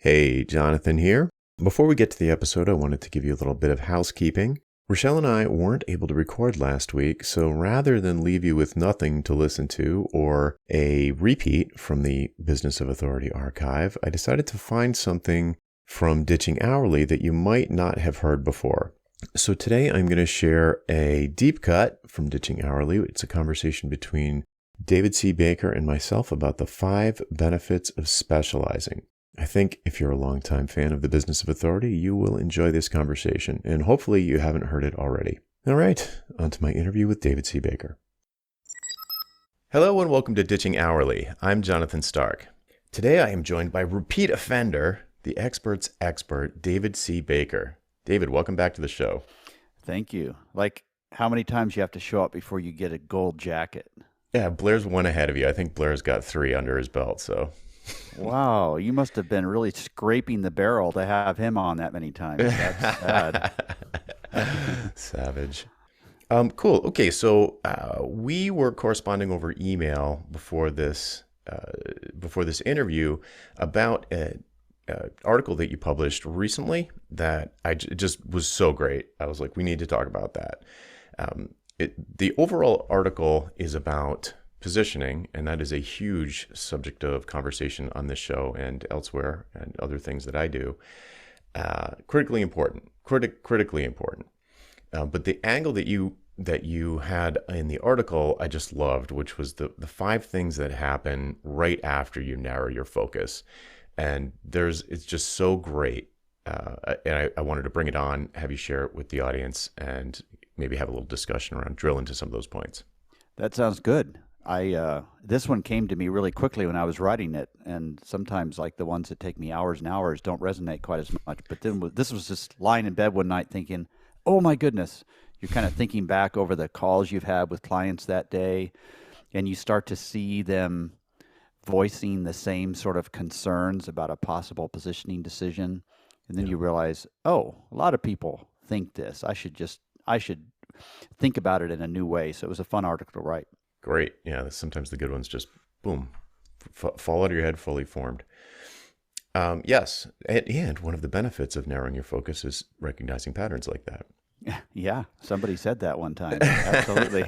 Hey, Jonathan here. Before we get to the episode, I wanted to give you a little bit of housekeeping. Rochelle and I weren't able to record last week, so rather than leave you with nothing to listen to or a repeat from the Business of Authority archive, I decided to find something from Ditching Hourly that you might not have heard before. So today I'm going to share a deep cut from Ditching Hourly. It's a conversation between David C. Baker and myself about the 5 benefits of specializing. I think if you're a longtime fan of the Business of Authority, you will enjoy this conversation, and hopefully you haven't heard it already. All right, on to my interview with David C. Baker. Hello and welcome to Ditching Hourly. I'm Jonathan Stark. Today I am joined by repeat offender, the expert's expert, David C. Baker. David, welcome back to the show. Thank you. Like, how many times you have to show up before you get a gold jacket? Yeah, Blair's one ahead of you. I think Blair's got 3 under his belt, so... Wow, you must have been really scraping the barrel to have him on that many times. That's sad. Savage. Cool. Okay, so we were corresponding over email before this interview about an article that you published recently that it just was so great. I was like, we need to talk about that. The overall article is about positioning, and that is a huge subject of conversation on this show and elsewhere and other things that I do. Critically important. But the angle that you had in the article, I just loved, which was the 5 things that happen right after you narrow your focus. And it's just so great. And I wanted to bring it on, have you share it with the audience, and maybe have a little discussion around, drill into some of those points. That sounds good. This one came to me really quickly when I was writing it, and sometimes like the ones that take me hours and hours don't resonate quite as much. But then this was just lying in bed one night thinking, oh my goodness, you're kind of thinking back over the calls you've had with clients that day, and you start to see them voicing the same sort of concerns about a possible positioning decision. And then you realize, oh, a lot of people think this. I should think about it in a new way. So it was a fun article to write. Great. Yeah, sometimes the good ones just, boom, fall out of your head fully formed. Yes, and one of the benefits of narrowing your focus is recognizing patterns like that. Yeah, somebody said that one time. Absolutely.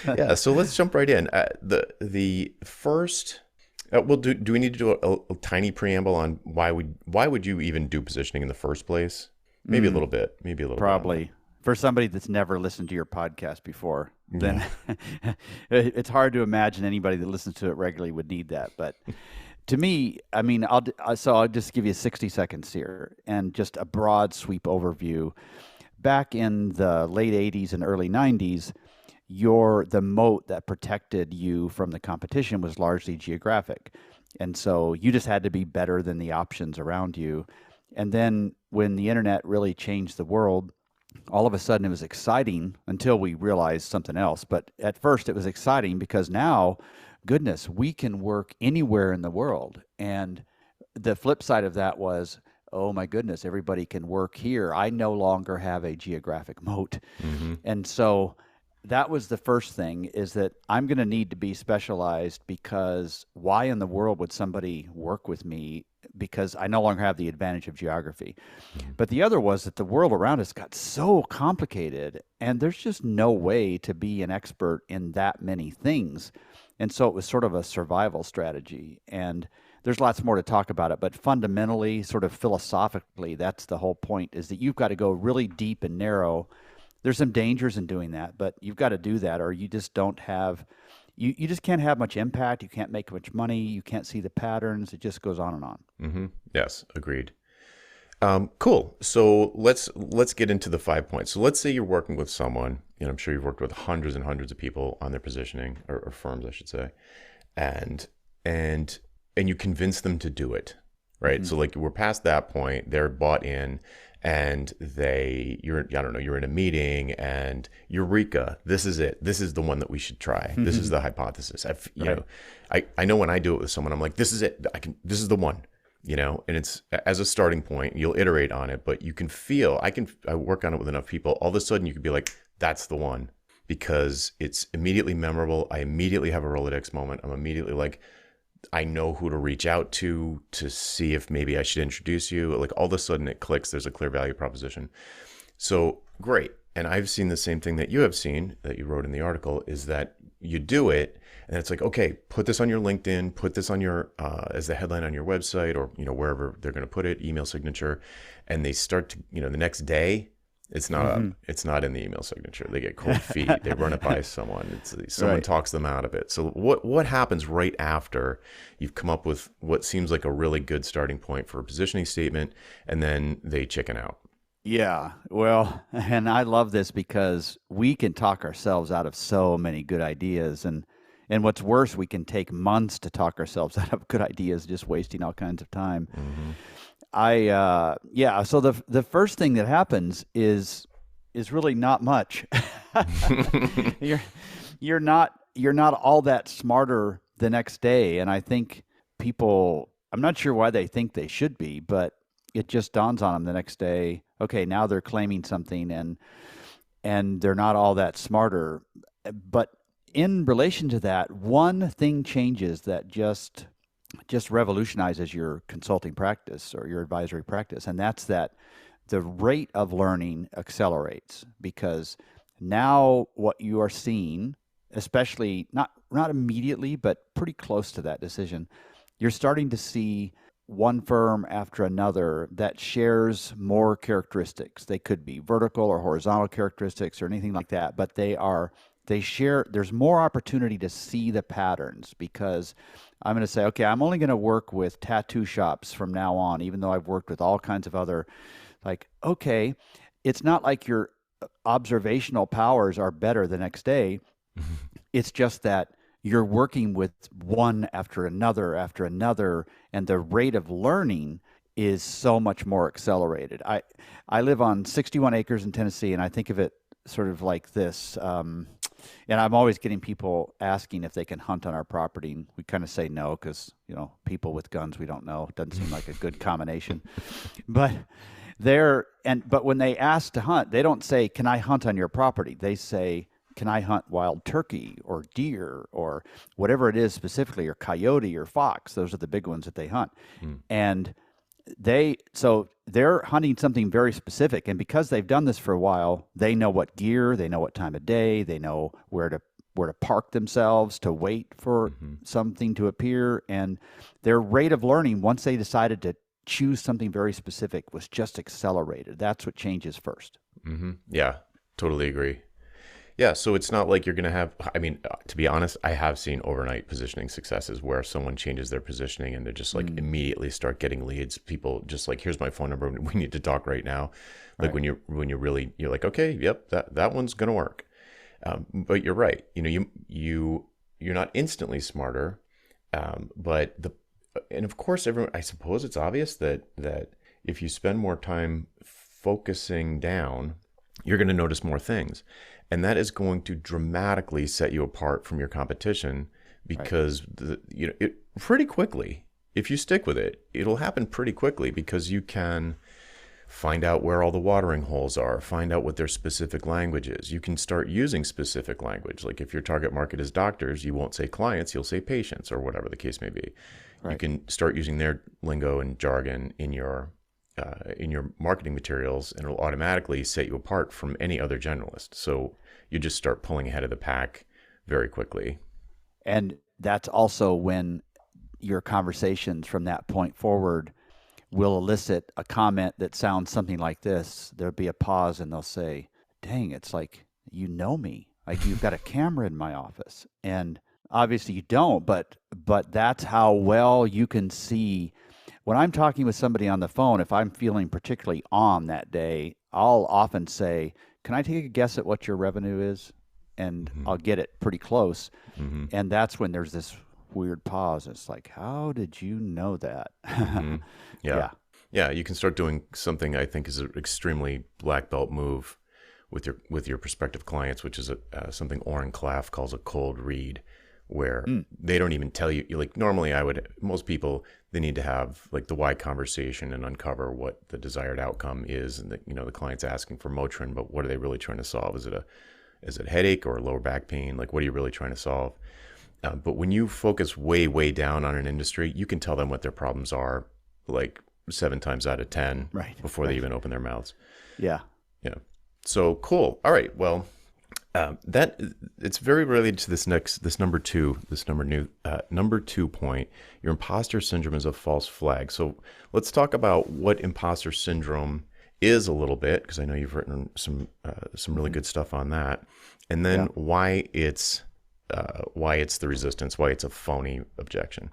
Yeah, so let's jump right in. The first, well, do we need to do a tiny preamble on why would you even do positioning in the first place? Maybe a little bit. Probably. For somebody that's never listened to your podcast before, then it's hard to imagine anybody that listens to it regularly would need that. But to me, I mean, I'll just give you 60 seconds here and just a broad sweep overview. Back in the late 80s and early 90s, the moat that protected you from the competition was largely geographic. And so you just had to be better than the options around you. And then when the internet really changed the world, all of a sudden it was exciting until we realized something else. But at first it was exciting because now, goodness, we can work anywhere in the world. And the flip side of that was, oh my goodness, everybody can work here. I no longer have a geographic moat. Mm-hmm. And so that was the first thing, is that I'm going to need to be specialized, because why in the world would somebody work with me? Because I no longer have the advantage of geography. Mm-hmm. But the other was that the world around us got so complicated, and there's just no way to be an expert in that many things. And so it was sort of a survival strategy. And there's lots more to talk about it, but fundamentally, sort of philosophically, that's the whole point, is that you've got to go really deep and narrow. There's some dangers in doing that, but you've got to do that, or you just don't have, you just can't have much impact. You can't make much money. You can't see the patterns. It just goes on and on. Mm-hmm. Yes, agreed. Cool. So let's get into the 5 points. So let's say you're working with someone, I'm sure you've worked with hundreds and hundreds of people on their positioning, or firms, I should say, and you convince them to do it, right? Mm-hmm. So like we're past that point, they're bought in, and you're in a meeting, and eureka, this is it. This is the one that we should try. Mm-hmm. This is the hypothesis. I know when I do it with someone, I'm like, this is it. This is the one, and it's as a starting point, you'll iterate on it, but you can feel, I work on it with enough people. All of a sudden you could be like, that's the one, because it's immediately memorable. I immediately have a Rolodex moment. I'm immediately like, I know who to reach out to see if maybe I should introduce you. Like all of a sudden it clicks. There's a clear value proposition. So great. And I've seen the same thing that you have seen that you wrote in the article is that you do it and it's like, okay, put this on your LinkedIn, put this on your, as the headline on your website or, wherever they're going to put it, email signature. And they start to, the next day, it's not up. It's not in the email signature. They get cold feet. They run it by someone. Someone Right. talks them out of it. So what happens right after you've come up with what seems like a really good starting point for a positioning statement, and then they chicken out? Yeah, well, and I love this because we can talk ourselves out of so many good ideas, and what's worse, we can take months to talk ourselves out of good ideas, just wasting all kinds of time. Mm-hmm. Yeah. So the first thing that happens is really not much. you're you're not all that smarter the next day, and I think people. I'm not sure why they think they should be, but it just dawns on them the next day. Okay, now they're claiming something, and they're not all that smarter. But in relation to that, one thing changes that just revolutionizes your consulting practice or your advisory practice, and that's that the rate of learning accelerates because now what you are seeing, especially not immediately, but pretty close to that decision, you're starting to see one firm after another that shares more characteristics. They could be vertical or horizontal characteristics or anything like that, but they share, there's more opportunity to see the patterns because I'm going to say, okay, I'm only going to work with tattoo shops from now on, even though I've worked with all kinds of other, like, okay, it's not like your observational powers are better the next day. It's just that you're working with one after another, and the rate of learning is so much more accelerated. I live on 61 acres in Tennessee, and I think of it sort of like this. And I'm always getting people asking if they can hunt on our property. And we kind of say no because, people with guns, we don't know. It doesn't seem like a good combination. But but when they ask to hunt, they don't say, can I hunt on your property? They say, can I hunt wild turkey or deer or whatever it is specifically, or coyote or fox? Those are the big ones that they hunt. And they're hunting something very specific, and because they've done this for a while, they know what gear, they know what time of day, they know where to park themselves to wait for something to appear, and their rate of learning once they decided to choose something very specific was just accelerated. That's what changes first. Yeah, totally agree. Yeah, so it's not like you're going to have, to be honest, I have seen overnight positioning successes where someone changes their positioning and they just like immediately start getting leads. People just like, here's my phone number. We need to talk right now. Like Right. when you're like, okay, yep, that one's going to work. But you're right. You're not instantly smarter. And of course, I suppose it's obvious that if you spend more time focusing down, you're going to notice more things. And that is going to dramatically set you apart from your competition because pretty quickly, if you stick with it, it'll happen pretty quickly because you can find out where all the watering holes are, find out what their specific language is. You can start using specific language. Like if your target market is doctors, you won't say clients, you'll say patients or whatever the case may be. You can start using their lingo and jargon in your marketing materials, and it'll automatically set you apart from any other generalist. So you just start pulling ahead of the pack very quickly. And that's also when your conversations from that point forward will elicit a comment that sounds something like this. There'll be a pause and they'll say, dang, it's like, you know me. Like you've got a camera in my office. And obviously you don't, but that's how well you can see. When I'm talking with somebody on the phone, if I'm feeling particularly on that day, I'll often say, can I take a guess at what your revenue is? And I'll get it pretty close. And that's when there's this weird pause. It's like, how did you know that? Yeah. Yeah, you can start doing something I think is an extremely black belt move with your prospective clients, which is something Oren Klaff calls a cold read, where they don't even tell you. Like normally, most people, they need to have like the why conversation and uncover what the desired outcome is, and the client's asking for Motrin, but what are they really trying to solve? Is it a headache or a lower back pain? Like what are you really trying to solve? But when you focus way, way down on an industry, you can tell them what their problems are, like 7 times out of 10, Right. before they even open their mouths. Yeah. Yeah. So cool. All right. Well, that it's very related to this number two point. Your imposter syndrome is a false flag. So let's talk about what imposter syndrome is a little bit, because I know you've written some really good stuff on that, and then why it's the resistance, why it's a phony objection.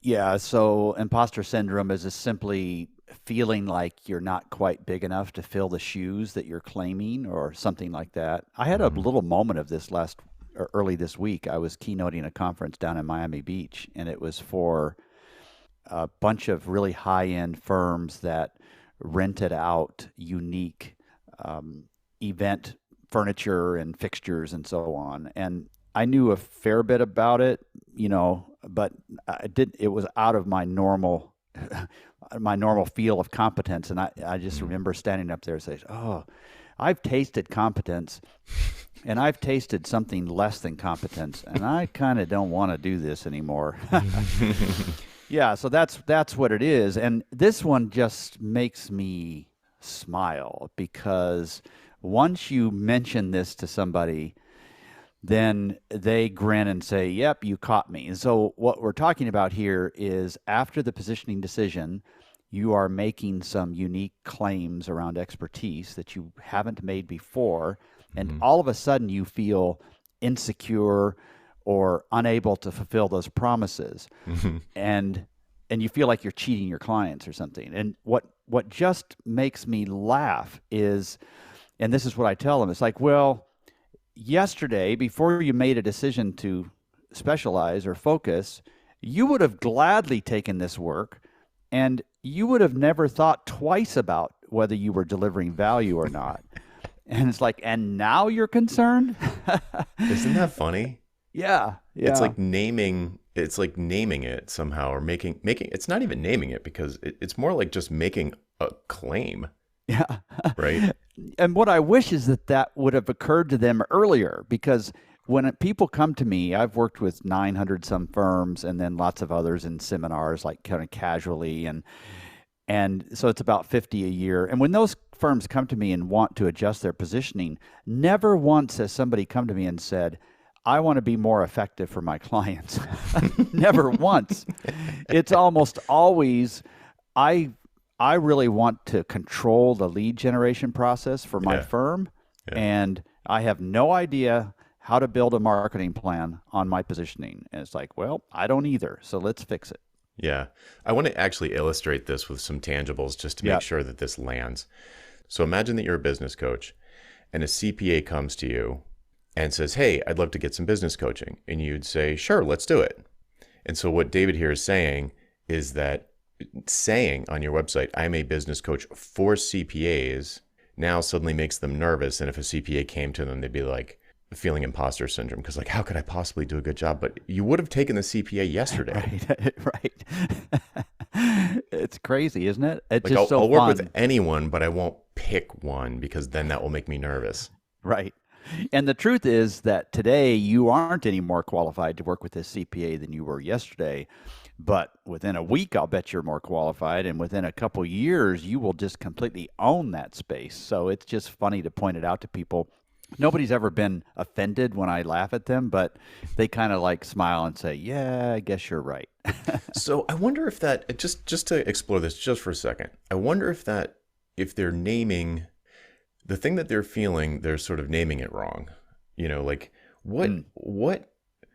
Yeah. So imposter syndrome is just simply feeling like you're not quite big enough to fill the shoes that you're claiming or something like that. I had a little moment of this early this week. I was keynoting a conference down in Miami Beach, and it was for a bunch of really high-end firms that rented out unique event furniture and fixtures and so on. And I knew a fair bit about it, but it was out of my normal feel of competence. And I just remember standing up there and saying, oh, I've tasted competence and I've tasted something less than competence, and I kind of don't want to do this anymore. Yeah, so that's what it is. And this one just makes me smile, because once you mention this to somebody, then they grin and say, yep, you caught me. And so what we're talking about here is, after the positioning decision, you are making some unique claims around expertise that you haven't made before. And all of a sudden you feel insecure or unable to fulfill those promises. And you feel like you're cheating your clients or something. And what just makes me laugh is, and this is what I tell them, it's like, well, yesterday, before you made a decision to specialize or focus, you would have gladly taken this work, and you would have never thought twice about whether you were delivering value or not. And it's like, and now you're concerned? Isn't that funny? Yeah. It's like naming it somehow, or making it's not even naming it, because it's more like just making a claim. Yeah. Right. And what I wish is that would have occurred to them earlier, because when people come to me, I've worked with 900 some firms and then lots of others in seminars, like kind of casually. And so it's about 50 a year. And when those firms come to me and want to adjust their positioning, never once has somebody come to me and said, I want to be more effective for my clients. Never once. It's almost always, I really want to control the lead generation process for my firm, and I have no idea how to build a marketing plan on my positioning. And it's like, well, I don't either, so let's fix it. Yeah. I want to actually illustrate this with some tangibles just to make sure that this lands. So imagine that you're a business coach, and a CPA comes to you and says, hey, I'd love to get some business coaching. And you'd say, sure, let's do it. And so what David here is saying is that saying on your website, I'm a business coach for CPAs, now suddenly makes them nervous. And if a CPA came to them, they'd be like feeling imposter syndrome, because like, how could I possibly do a good job? But you would have taken the CPA yesterday. Right. It's crazy, isn't it? It's like, just I'll so work fun. with anyone, but I won't pick one, because then that will make me nervous. Right. And the truth is that today you aren't any more qualified to work with a CPA than you were yesterday. But within a week, I'll bet you're more qualified. And within a couple years, you will just completely own that space. So it's just funny to point it out to people. Nobody's ever been offended when I laugh at them, but they kind of like smile and say, yeah, I guess you're right. So I wonder if that, just to explore this just for a second, I wonder if they're naming the thing that they're feeling, they're sort of naming it wrong. Like what,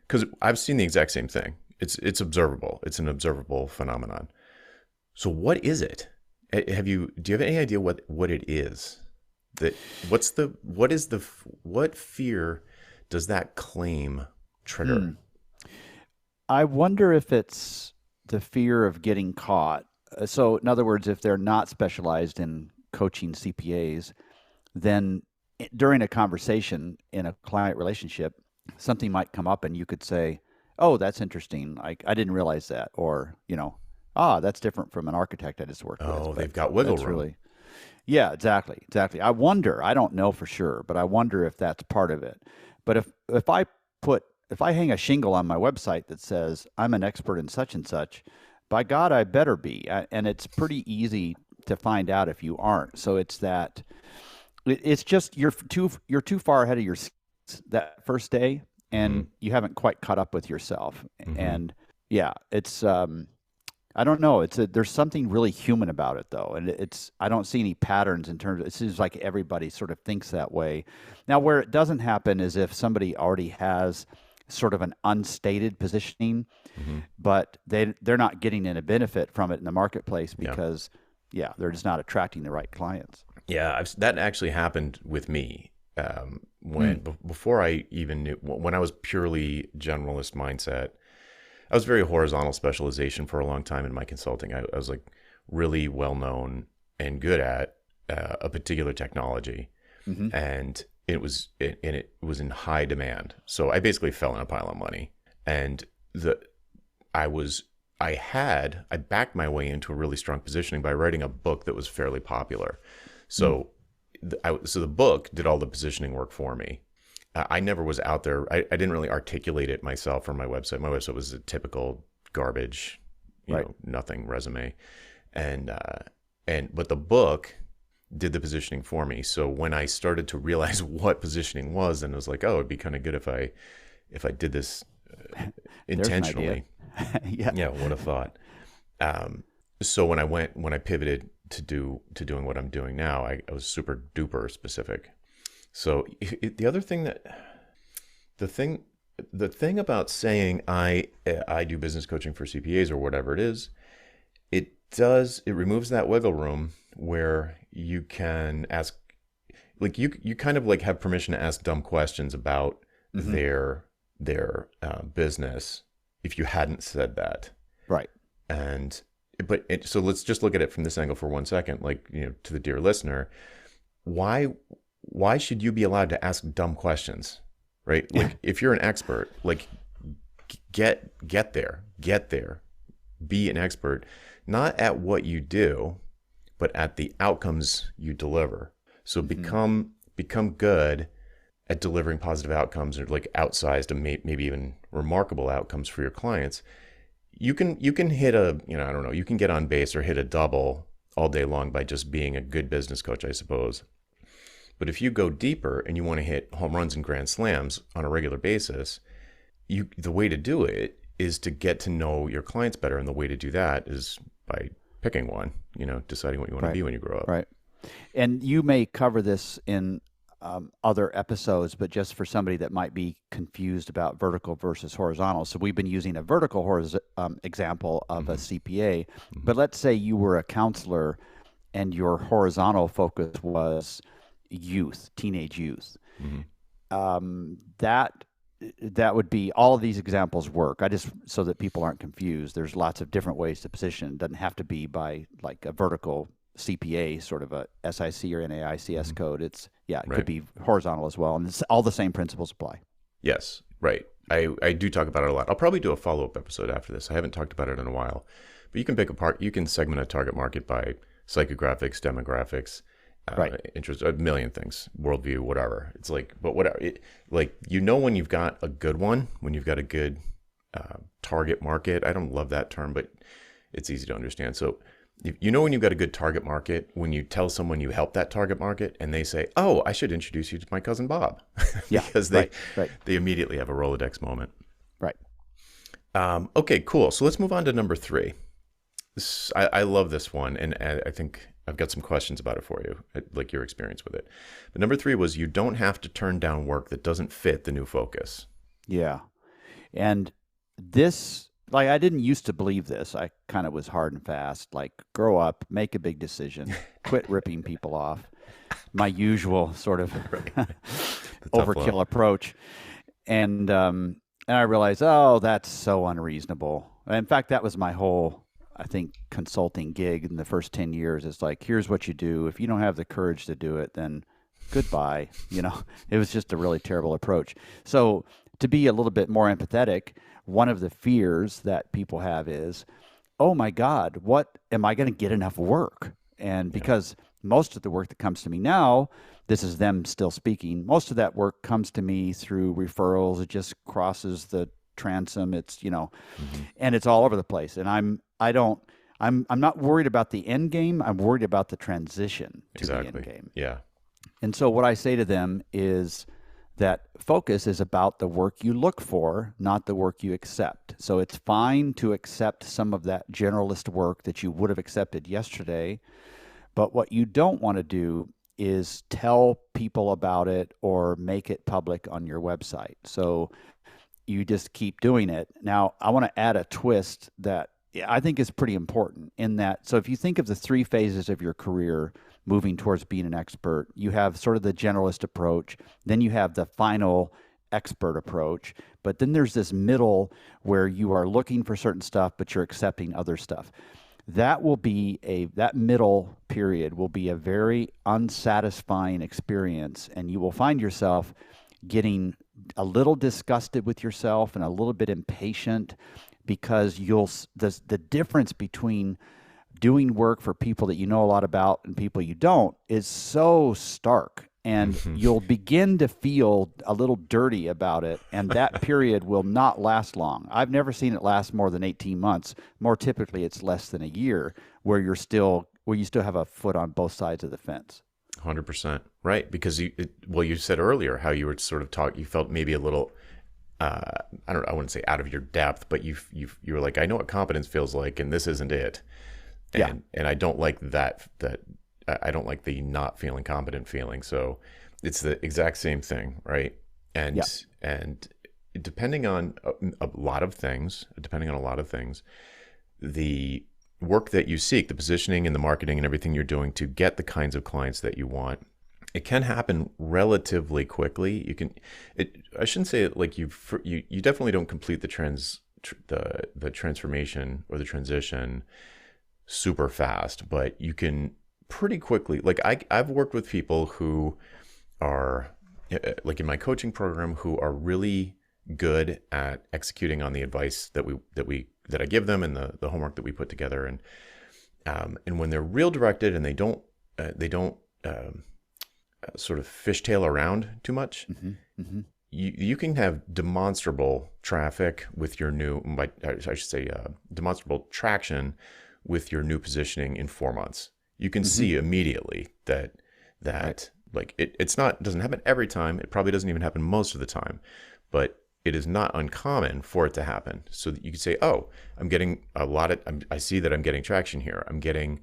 because I've seen the exact same thing. It's observable. It's an observable phenomenon. So what is it? Do you have any idea what it is? What fear does that claim trigger? I wonder if it's the fear of getting caught. So in other words, if they're not specialized in coaching CPAs, then during a conversation in a client relationship, something might come up and you could say, oh, that's interesting. I didn't realize that. Or, that's different from an architect I just worked with. Oh, they've got wiggle room. Yeah, exactly. I wonder, I don't know for sure, but I wonder if that's part of it. But if I put if I hang a shingle on my website that says I'm an expert in such and such, by God, I better be. And it's pretty easy to find out if you aren't. So it's that it's just you're too far ahead of your that first day, and you haven't quite caught up with yourself. And yeah, it's I don't know. There's something really human about it, though, and I don't see any patterns in terms of, it seems like everybody sort of thinks that way. Now, where it doesn't happen is if somebody already has sort of an unstated positioning, but they're not getting any benefit from it in the marketplace because they're just not attracting the right clients. Yeah, that actually happened with me before I even knew, when I was purely generalist mindset. I was very horizontal specialization for a long time in my consulting. I was like really well known and good at a particular technology, and it was in high demand. So I basically fell in a pile of money, and I backed my way into a really strong positioning by writing a book that was fairly popular. So the book did all the positioning work for me. I never was out there. I didn't really articulate it myself on my website. My website was a typical garbage, you know, nothing resume. But the book did the positioning for me. So when I started to realize what positioning was, then it was like, oh, it'd be kind of good if I did this intentionally. Yeah, would have thought. So when I pivoted to doing what I'm doing now, I was super duper specific. So the thing about saying I do business coaching for CPAs or whatever it is, it removes that wiggle room where you can ask, like you kind of like have permission to ask dumb questions about their business if you hadn't said that. Right. So let's just look at it from this angle for 1 second, like, you know, to the dear listener, why should you be allowed to ask dumb questions, right? Like if you're an expert, like get there, be an expert, not at what you do, but at the outcomes you deliver. So become good at delivering positive outcomes, or like outsized and maybe even remarkable outcomes for your clients. You can hit you can get on base or hit a double all day long by just being a good business coach, I suppose. But if you go deeper and you want to hit home runs and grand slams on a regular basis, the way to do it is to get to know your clients better. And the way to do that is by picking one, you know, deciding what you want to be when you grow up. Right. And you may cover this in other episodes, but just for somebody that might be confused about vertical versus horizontal. So we've been using a vertical example of a CPA, but let's say you were a counselor and your horizontal focus was teenage youth. That would be, all of these examples work. So that people aren't confused, there's lots of different ways to position. It doesn't have to be by like a vertical CPA, sort of a SIC or NAICS code. It could be horizontal as well. And all the same principles apply. Yes, right. I do talk about it a lot. I'll probably do a follow-up episode after this. I haven't talked about it in a while, but you can segment a target market by psychographics, demographics, interest, a million things, worldview, whatever. It's like, but whatever. When you've got a good one, when you've got a good target market. I don't love that term, but it's easy to understand. So when you've got a good target market, when you tell someone you help that target market and they say, oh, I should introduce you to my cousin Bob, because they immediately have a Rolodex moment. Right. Okay, cool. So let's move on to number 3. I love this one, and I think I've got some questions about it for you, like your experience with it. But number 3 was, you don't have to turn down work that doesn't fit the new focus. Yeah. And this, like, I didn't used to believe this. I kind of was hard and fast, like, grow up, make a big decision, quit ripping people off. My usual sort of overkill approach. And I realized, that's so unreasonable. In fact, that was my whole, I think, consulting gig in the first 10 years. It's like, here's what you do. If you don't have the courage to do it, then goodbye. It was just a really terrible approach. So to be a little bit more empathetic, one of the fears that people have is, oh my God, what am I going to get enough work? And because most of the work that comes to me now, this is them still speaking. Most of that work comes to me through referrals. It just crosses the transom. It's, and it's all over the place. And I'm not worried about the end game. I'm worried about the transition to the end game. Yeah. And so what I say to them is that focus is about the work you look for, not the work you accept. So it's fine to accept some of that generalist work that you would have accepted yesterday, but what you don't want to do is tell people about it or make it public on your website. So you just keep doing it. Now, I want to add a twist that I think is pretty important in that. So if you think of the 3 phases of your career moving towards being an expert, you have sort of the generalist approach, then you have the final expert approach, but then there's this middle where you are looking for certain stuff, but you're accepting other stuff. That middle period will be a very unsatisfying experience, and you will find yourself getting a little disgusted with yourself and a little bit impatient, because the difference between doing work for people that you know a lot about and people you don't is so stark, and you'll begin to feel a little dirty about it, and that period will not last long. I've never seen it last more than 18 months. More typically, it's less than a year, where you still have a foot on both sides of the fence. 100%. Right. Because you said earlier how you were sort of you felt maybe a little, I wouldn't say out of your depth, but you were like, I know what competence feels like, and this isn't it. And I don't like that I don't like the not feeling competent feeling. So it's the exact same thing. Right. And depending on a lot of things, the work that you seek, the positioning and the marketing and everything you're doing to get the kinds of clients that you want, it can happen relatively quickly. I shouldn't say it like you definitely don't complete the transformation or the transition super fast, but you can pretty quickly. Like I've worked with people who are like in my coaching program, who are really good at executing on the advice that I give them and the homework that we put together, and when they're real directed and they don't sort of fishtail around too much, you can have demonstrable traffic with your demonstrable traction with your new positioning in 4 months. You can see immediately that like it doesn't happen every time. It probably doesn't even happen most of the time, but it is not uncommon for it to happen. So that you can say, oh, I'm getting I see that I'm getting traction here. I'm getting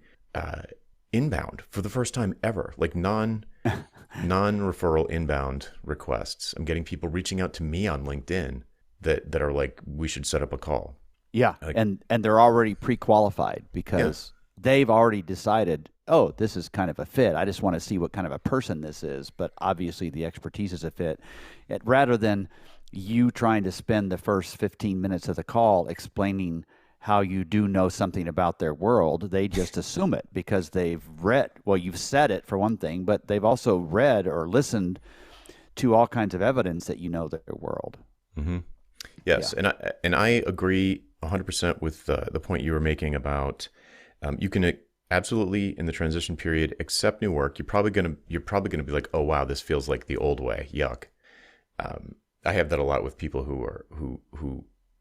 inbound for the first time ever, like non-referral inbound requests. I'm getting people reaching out to me on LinkedIn that are like, we should set up a call. Yeah. Like, and they're already pre-qualified because they've already decided, oh, this is kind of a fit. I just want to see what kind of a person this is. But obviously the expertise is a fit. Rather than you trying to spend the first 15 minutes of the call explaining how you do know something about their world, they just assume it because they've read. Well, you've said it for one thing, but they've also read or listened to all kinds of evidence that you know their world. Yes, yeah. And I agree 100% with the point you were making about you can absolutely in the transition period accept new work. You're probably gonna be like, oh wow, this feels like the old way. Yuck. I have that a lot with people who are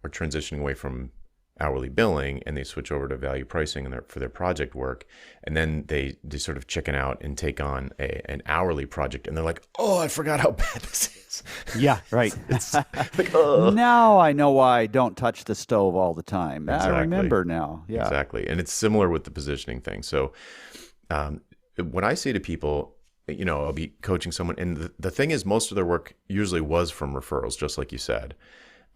transitioning away from hourly billing and they switch over to value pricing for their project work, and then they sort of chicken out and take on an hourly project, and they're like, oh, I forgot how bad this is. Yeah, right. It's like, oh. Now I know why I don't touch the stove all the time. Exactly. I remember now. Yeah, exactly. And it's similar with the positioning thing. So when I say to people, I'll be coaching someone, and the thing is, most of their work usually was from referrals, just like you said.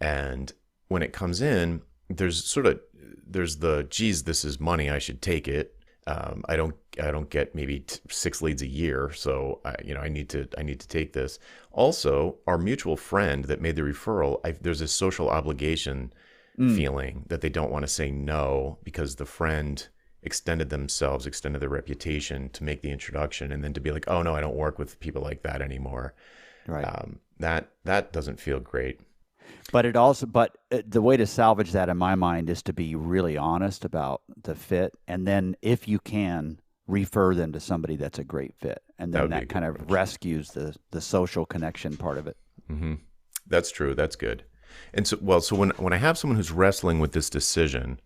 And when it comes in, there's the, geez, this is money, I should take it. I don't get maybe 6 leads a year, so I need to take this. Also, our mutual friend that made the referral, there's a social obligation feeling that they don't want to say no because the friend extended their reputation to make the introduction, and then to be like, oh no, I don't work with people like that anymore. Right. That doesn't feel great. But the way to salvage that in my mind is to be really honest about the fit. And then if you can, refer them to somebody that's a great fit. And then that kind of rescues the social connection part of it. Mm-hmm. That's true. That's good. And so when I have someone who's wrestling with this decision,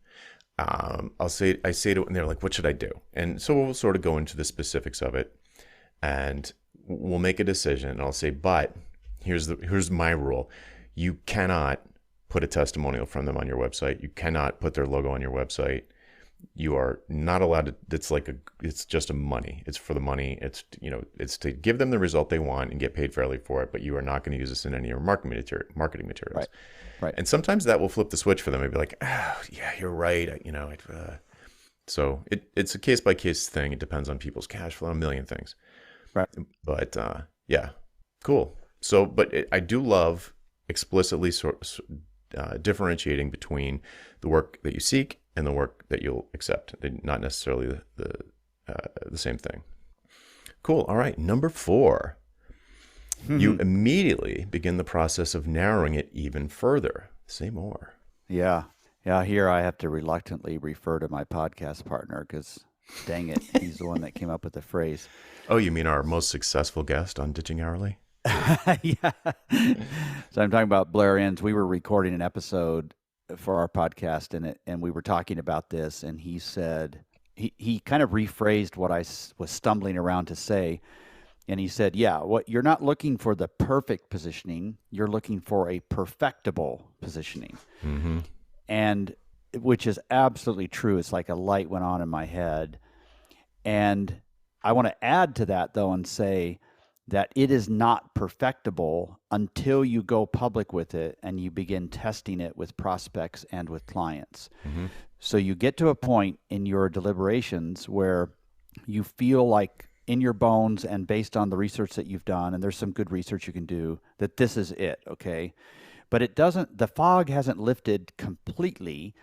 I say to it, and they're like, what should I do? And so we'll sort of go into the specifics of it, and we'll make a decision. And I'll say, but here's my rule. You cannot put a testimonial from them on your website. You cannot put their logo on your website. You are not allowed to. It's just a money. It's for the money. It's to give them the result they want and get paid fairly for it. But you are not going to use this in any of your marketing materials. Right. And sometimes that will flip the switch for them. They'll be like, oh, yeah, you're right. So it's a case by case thing. It depends on people's cash flow, a million things. Right. But yeah, cool. So, but I do love explicitly differentiating between the work that you seek and the work that you'll accept. They're not necessarily the same thing. Cool. All right. Number 4, you immediately begin the process of narrowing it even further. Say more. Yeah. Here I have to reluctantly refer to my podcast partner because, dang it, he's the one that came up with the phrase. Oh, you mean our most successful guest on Ditching Hourly? Yeah. So I'm talking about Blair Enns. We were recording an episode for our podcast, and we were talking about this, and he said he kind of rephrased what I was stumbling around to say, and he said, "Yeah, what you're not looking for the perfect positioning, you're looking for a perfectible positioning," and which is absolutely true. It's like a light went on in my head, and I want to add to that though and say that it is not perfectible until you go public with it and you begin testing it with prospects and with clients. Mm-hmm. So you get to a point in your deliberations where you feel like in your bones and based on the research that you've done, and there's some good research you can do, that this is it, okay? But the fog hasn't lifted completely.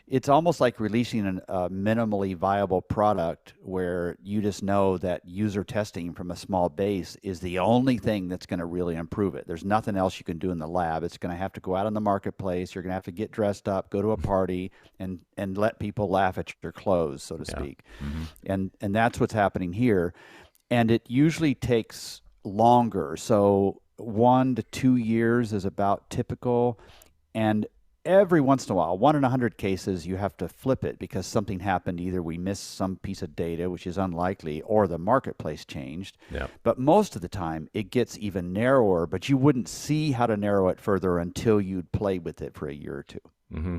It's almost like releasing a minimally viable product where you just know that user testing from a small base is the only thing that's going to really improve it. There's nothing else you can do in the lab. It's going to have to go out in the marketplace. You're going to have to get dressed up, go to a party, and let people laugh at your clothes, so to speak. Mm-hmm. And that's what's happening here. And it usually takes longer. So 1 to 2 years is about typical. And every once in a while, 1 in 100 cases, you have to flip it because something happened. Either we missed some piece of data, which is unlikely, or the marketplace changed. Yep. But most of the time, it gets even narrower, but you wouldn't see how to narrow it further until you'd play with it for a year or two. Mm-hmm.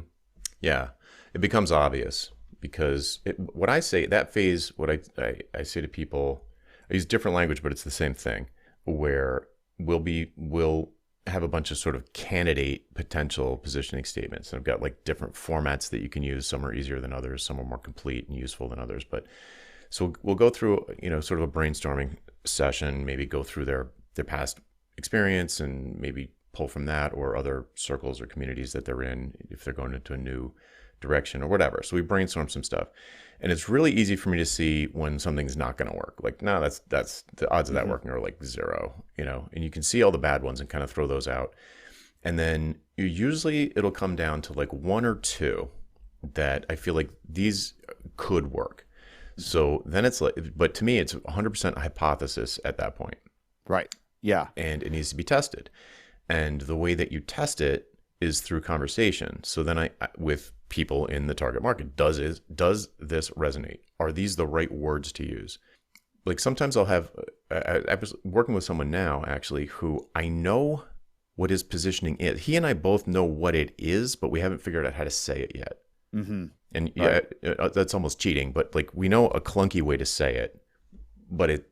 Yeah, it becomes obvious because what I say, that phase, what I say to people, I use different language, but it's the same thing, where we'll have a bunch of sort of candidate potential positioning statements. And I've got like different formats that you can use. Some are easier than others. Some are more complete and useful than others. But so we'll go through, sort of a brainstorming session, maybe go through their past experience and maybe pull from that or other circles or communities that they're in if they're going into a new direction or whatever. So we brainstorm some stuff. And it's really easy for me to see when something's not going to work. Like, no, that's the odds of that working are like 0, and you can see all the bad ones and kind of throw those out. And then it'll come down to like 1 or 2 that I feel like these could work. So then it's like, but to me, it's 100% hypothesis at that point. Right. Yeah. And it needs to be tested. And the way that you test it is through conversation. So then I with people in the target market, does this resonate? Are these the right words to use? Like sometimes I'll have, I was working with someone now actually who I know what his positioning is. He and I both know what it is, but we haven't figured out how to say it yet. Mm-hmm. And that's almost cheating, but like we know a clunky way to say it, but it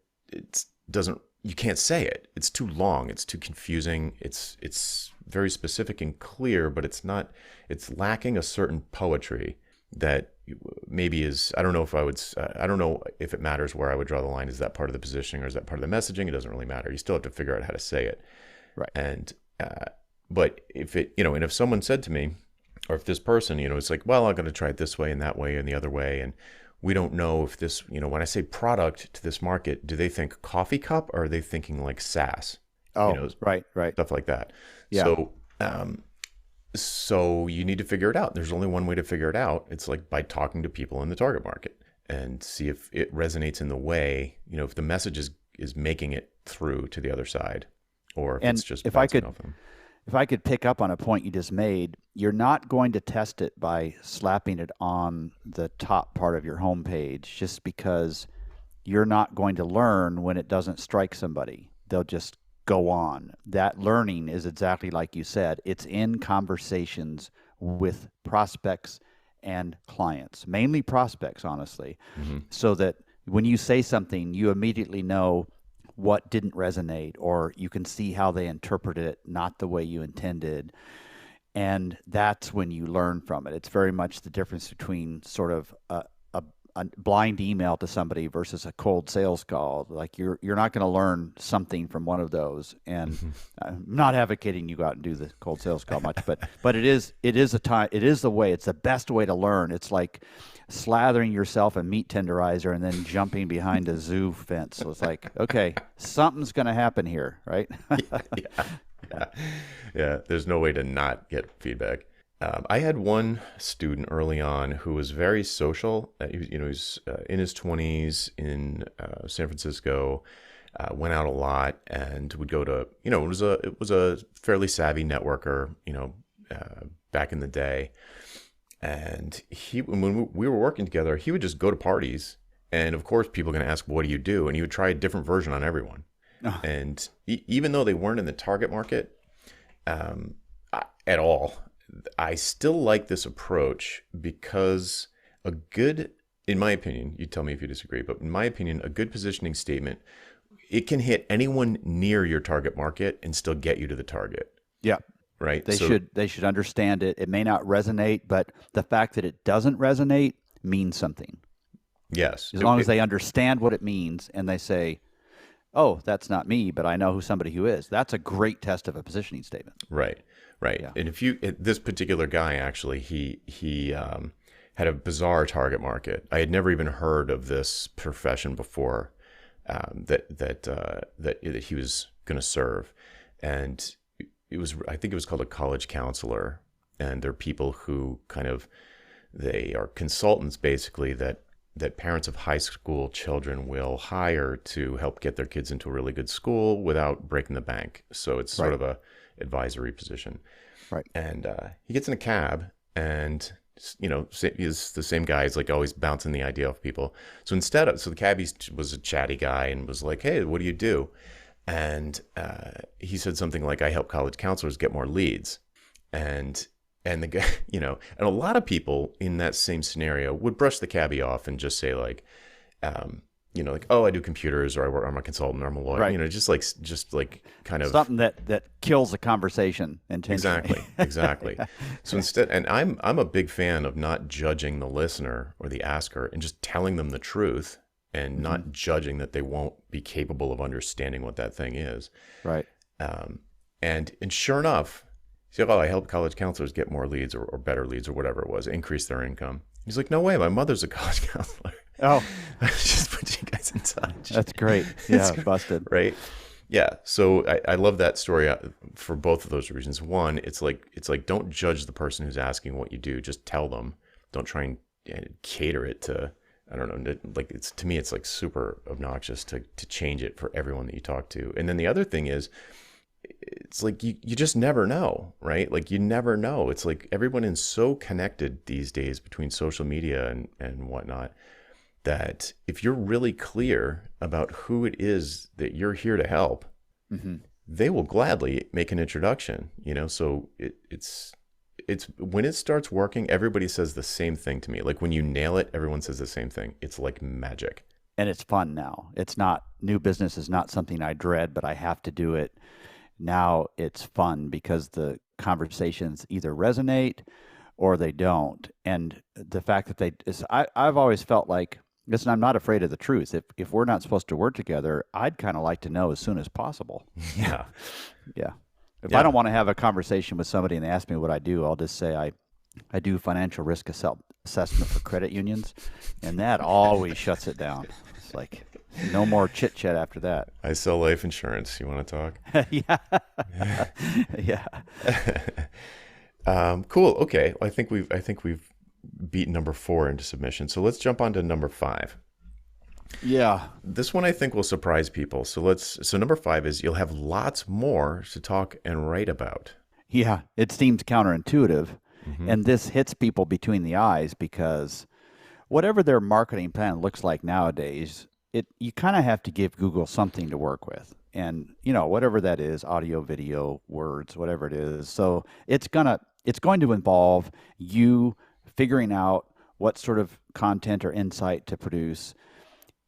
doesn't, you can't say it. It's too long. It's too confusing. It's very specific and clear, but it's lacking a certain poetry that maybe is, I don't know if it matters where I would draw the line. Is that part of the positioning or is that part of the messaging? It doesn't really matter. You still have to figure out how to say it. Right. And, but if it, and if someone said to me, or if this person, it's like, well, I'm going to try it this way and that way and the other way. And we don't know if this, when I say product to this market, do they think coffee cup or are they thinking like SaaS? Oh, right. Stuff like that. Yeah. So you need to figure it out. There's only one way to figure it out. It's like by talking to people in the target market. and see if it resonates in the way, if the message is making it through to the other side, or if And it's just if I bouncing could off them. if I could pick up on a point you just made, you're not going to test it by slapping it on the top part of your homepage just because you're not going to learn when it doesn't strike somebody. They'll just go on. That learning is exactly like you said. It's in conversations with prospects and clients, mainly prospects, honestly, so that when you say something, you immediately know what didn't resonate, or you can see how they interpreted it not the way you intended. And that's when you learn from it. It's very much the difference between sort of a blind email to somebody versus a cold sales call. Like you're not going to learn something from one of those. And I'm not advocating you go out and do the cold sales call much, but it is the way. It's the best way to learn. It's like slathering yourself in meat tenderizer and then jumping behind a zoo fence. So it's like, okay, something's going to happen here, right? Yeah. There's no way to not get feedback. I had one student early on who was very social. He was in his 20s in San Francisco, went out a lot, and would go to, it was a fairly savvy networker, back in the day. And when we were working together, he would just go to parties, and of course, people are going to ask, "What do you do?" And he would try a different version on everyone. Oh. And even though they weren't in the target market at all, I still like this approach because in my opinion, you tell me if you disagree, but in my opinion, a good positioning statement, it can hit anyone near your target market and still get you to the target. Yeah. Right. They should understand it. It may not resonate, but the fact that it doesn't resonate means something. Yes. As long as they understand what it means and they say, "Oh, that's not me, but I know who somebody who is." That's a great test of a positioning statement. Right. Yeah. And this particular guy, actually, he had a bizarre target market. I had never even heard of this profession before, that he was going to serve. And I think it was called a college counselor. And they're people who they are consultants basically that parents of high school children will hire to help get their kids into a really good school without breaking the bank. So it's sort of a advisory position. Right. And he gets in a cab, and he's the same guy. He's like always bouncing the idea off people. So the cabbie was a chatty guy and was like, "Hey, what do you do?" And he said something like, "I help college counselors get more leads." And the guy, and a lot of people in that same scenario would brush the cabbie off and just say like, like, "Oh, I do computers," or I'm a consultant, or I'm a lawyer, Right. just like kind of something that kills the conversation intentionally. Exactly. So instead, and I'm a big fan of not judging the listener or the asker and just telling them the truth and not judging that they won't be capable of understanding what that thing is. Right. And sure enough, he said, "Oh, I help college counselors get more leads or better leads or whatever it was, increase their income." He's like, "No way, my mother's a college counselor." Oh, just put you guys in touch. that's great. Yeah, busted. Right. Yeah. So I love that story for both of those reasons. One, it's like don't judge the person who's asking what you do. Just tell them. Don't try and cater it to, I don't know, like to me, it's like super obnoxious to change it for everyone that you talk to. And then the other thing is, it's like you just never know, right? Like you never know. It's like everyone is so connected these days between social media and whatnot, that if you're really clear about who it is that you're here to help, they will gladly make an introduction, so it's when it starts working, everybody says the same thing to me. Like when you nail it, everyone says the same thing. It's like magic. And it's fun now. It's not, new business is not something I dread, but I have to do it. Now it's fun because the conversations either resonate or they don't. And the fact that I've always felt like, listen, I'm not afraid of the truth. If we're not supposed to work together, I'd kind of like to know as soon as possible. Yeah. Yeah. If I don't want to have a conversation with somebody and they ask me what I do, I'll just say I do financial risk assessment for credit unions, and that always shuts it down. It's like no more chit chat after that. I sell life insurance. You want to talk? Yeah. Yeah. Cool. Okay. Well, I think we've beat number 4 into submission. So let's jump on to number 5. Yeah. This one I think will surprise people. So number 5 is you'll have lots more to talk and write about. Yeah. It seems counterintuitive. And this hits people between the eyes because whatever their marketing plan looks like nowadays, you kind of have to give Google something to work with. And, whatever that is, audio, video, words, whatever it is. So it's going to involve you figuring out what sort of content or insight to produce.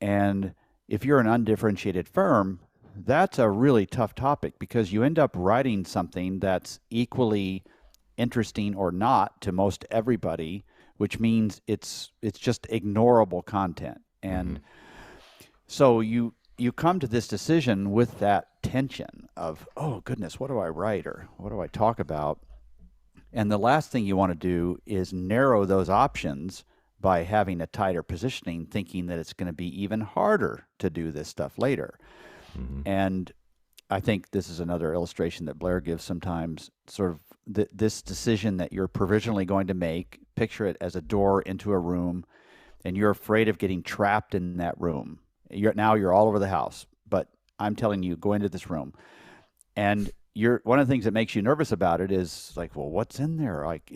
And if you're an undifferentiated firm, that's a really tough topic because you end up writing something that's equally interesting or not to most everybody, which means it's just ignorable content. And so you come to this decision with that tension of, oh goodness, what do I write or what do I talk about? And the last thing you want to do is narrow those options by having a tighter positioning, thinking that it's going to be even harder to do this stuff later. And I think this is another illustration that Blair gives sometimes, sort of this decision that you're provisionally going to make. Picture it as a door into a room, and you're afraid of getting trapped in that room. You're all over the house, but I'm telling you, go into this room. And one of the things that makes you nervous about it is like, well, what's in there? Like,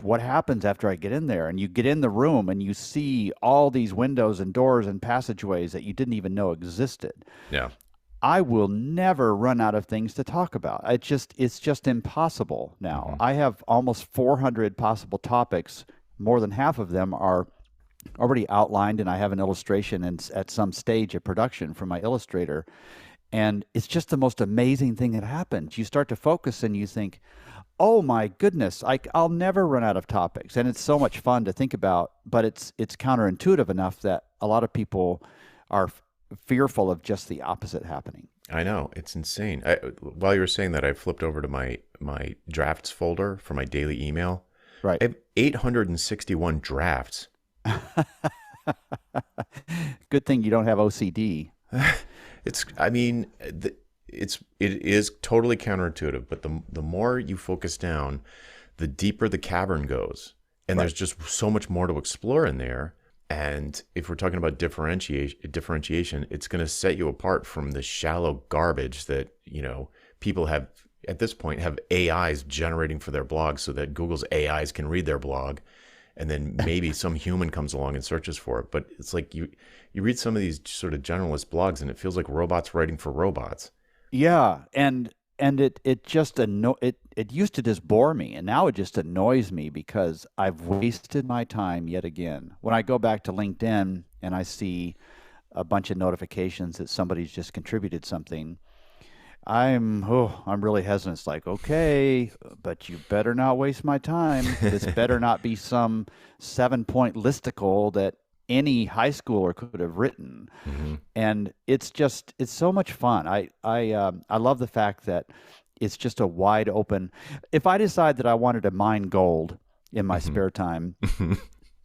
what happens after I get in there? And you get in the room and you see all these windows and doors and passageways that you didn't even know existed. Yeah. I will never run out of things to talk about. It's just impossible now. I have almost 400 possible topics. More than half of them are already outlined, and I have an illustration at some stage of production from my illustrator. And it's just the most amazing thing that happens. You start to focus and you think, oh my goodness, I'll never run out of topics. And it's so much fun to think about, but it's counterintuitive enough that a lot of people are fearful of just the opposite happening. I know. It's insane. While you were saying that, I flipped over to my drafts folder for my daily email. Right. I have 861 drafts. Good thing you don't have OCD. It is totally counterintuitive, but the more you focus down, the deeper the cavern goes. And there's just so much more to explore in there. And if we're talking about differentiation, it's going to set you apart from the shallow garbage that, people have at this point have AIs generating for their blogs so that Google's AIs can read their blog. And then maybe some human comes along and searches for it. But it's like you read some of these sort of generalist blogs and it feels like robots writing for robots. Yeah. And it used to just bore me, and now it just annoys me because I've wasted my time yet again. When I go back to LinkedIn and I see a bunch of notifications that somebody's just contributed something, I'm really hesitant. It's like, okay, but you better not waste my time. This better not be some 7-point listicle that any high schooler could have written. And it's so much fun. I love the fact that it's just a wide open. If I decide that I wanted to mine gold in my spare time,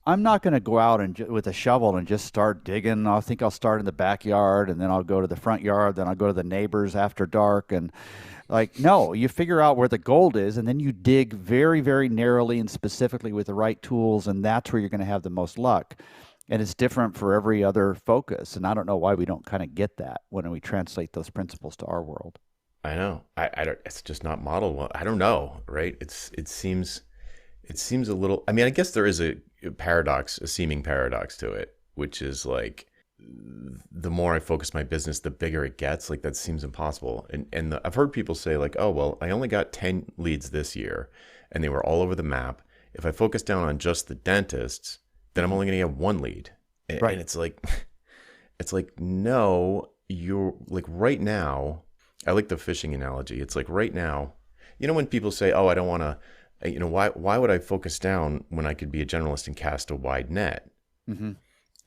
I'm not going to go out with a shovel and just start digging. I think I'll start in the backyard, and then I'll go to the front yard, then I'll go to the neighbors after dark. And no, you figure out where the gold is, and then you dig very, very narrowly and specifically with the right tools, and that's where you're going to have the most luck. And it's different for every other focus. And I don't know why we don't kind of get that when we translate those principles to our world. I know. I don't. It's just not modeled well. I don't know, right? It seems a little. I mean, I guess there is a paradox, a seeming paradox to it, which is like the more I focus my business, the bigger it gets. Like that seems impossible. And I've heard people say like, oh well, I only got 10 leads this year, and they were all over the map. If I focus down on just the dentists, then I'm only going to get 1 lead. Right. And it's like, no, you're like right now. I like the fishing analogy. It's like right now, when people say, oh, I don't want to, why would I focus down when I could be a generalist and cast a wide net?